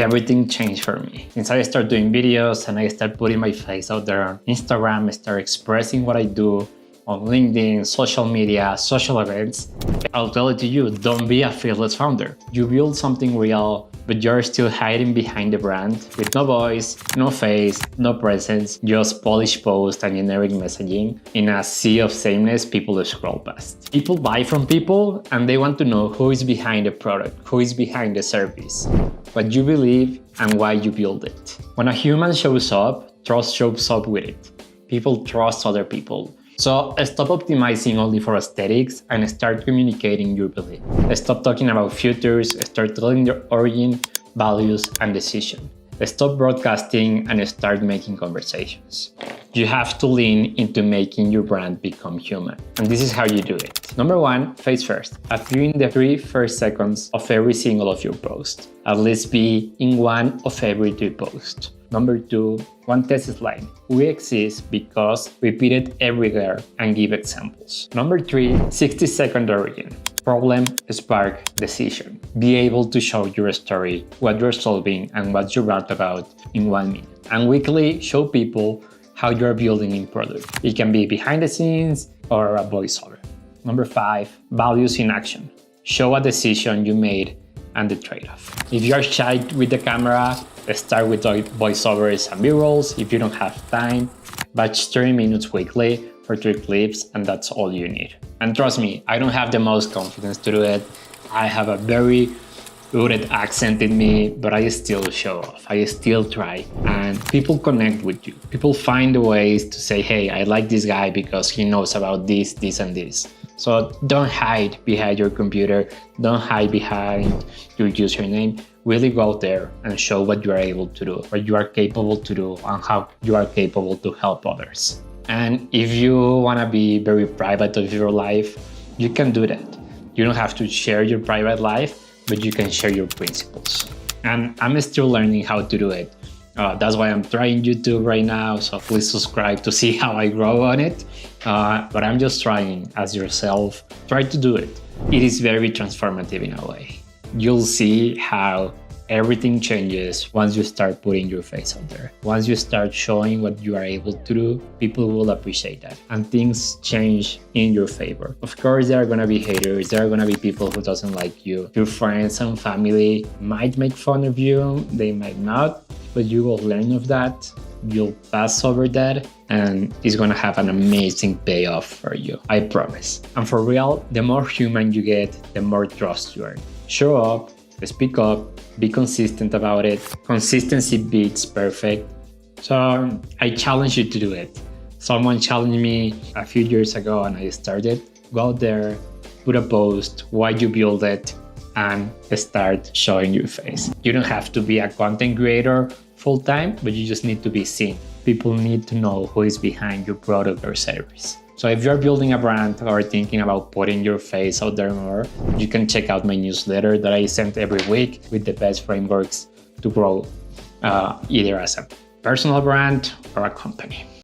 everything changed for me. Since I started doing videos and I started putting my face out there on Instagram, I started expressing what I do on LinkedIn, social media, social events. I'll tell it to you, don't be a fearless founder. You build something real, but you're still hiding behind the brand with no voice, no face, no presence, just polished posts and generic messaging. In a sea of sameness, people scroll past. People buy from people and they want to know who is behind the product, who is behind the service, what you believe and why you build it. When a human shows up, trust shows up with it. People trust other people. So stop optimizing only for aesthetics and start communicating your belief. Stop talking about futures, start telling your origin, values, and decision. Stop broadcasting and start making conversations. You have to lean into making your brand become human. And this is how you do it. Number 1, face first. Appear in the 3 first seconds of every single of your posts. At least be in 1 of every 2 posts. Number 2, one thesis line. We exist because repeat it everywhere and give examples. Number 3, 60-second origin. Problem, spark, decision. Be able to show your story, what you're solving, and what you're wrote about in 1 minute. And weekly, show people how you're building a product. It can be behind the scenes or a voiceover. Number 5, values in action. Show a decision you made and the trade-off. If you're shy with the camera, start with voiceovers and b-rolls if you don't have time. Batch 30 minutes weekly for 3 clips, and that's all you need. And trust me, I don't have the most confidence to do it. I have a very rooted accent in me, but I still show off. I still try, and people connect with you. People find the ways to say, hey, I like this guy because he knows about this, this, and this. So don't hide behind your computer. Don't hide behind your username. Really go out there and show what you are able to do, what you are capable to do, and how you are capable to help others. And if you want to be very private of your life, you can do that. You don't have to share your private life, but you can share your principles. And I'm still learning how to do it. That's why I'm trying YouTube right now, so please subscribe to see how I grow on it. But I'm just trying as yourself. Try to do it. It is very transformative in a way. You'll see how everything changes once you start putting your face out there. Once you start showing what you are able to do, people will appreciate that. And things change in your favor. Of course, there are gonna be haters. There are gonna be people who doesn't like you. Your friends and family might make fun of you. They might not, but you will learn of that. You'll pass over that, and it's gonna have an amazing payoff for you. I promise. And for real, the more human you get, the more trust you earn. Show up, speak up, be consistent about it. Consistency beats perfect. So I challenge you to do it. Someone challenged me a few years ago and I started. Go out there, put a post, why you build it, and start showing your face. You don't have to be a content creator full-time, but you just need to be seen. People need to know who is behind your product or service. So if you're building a brand or thinking about putting your face out there more, you can check out my newsletter that I send every week with the best frameworks to grow either as a personal brand or a company.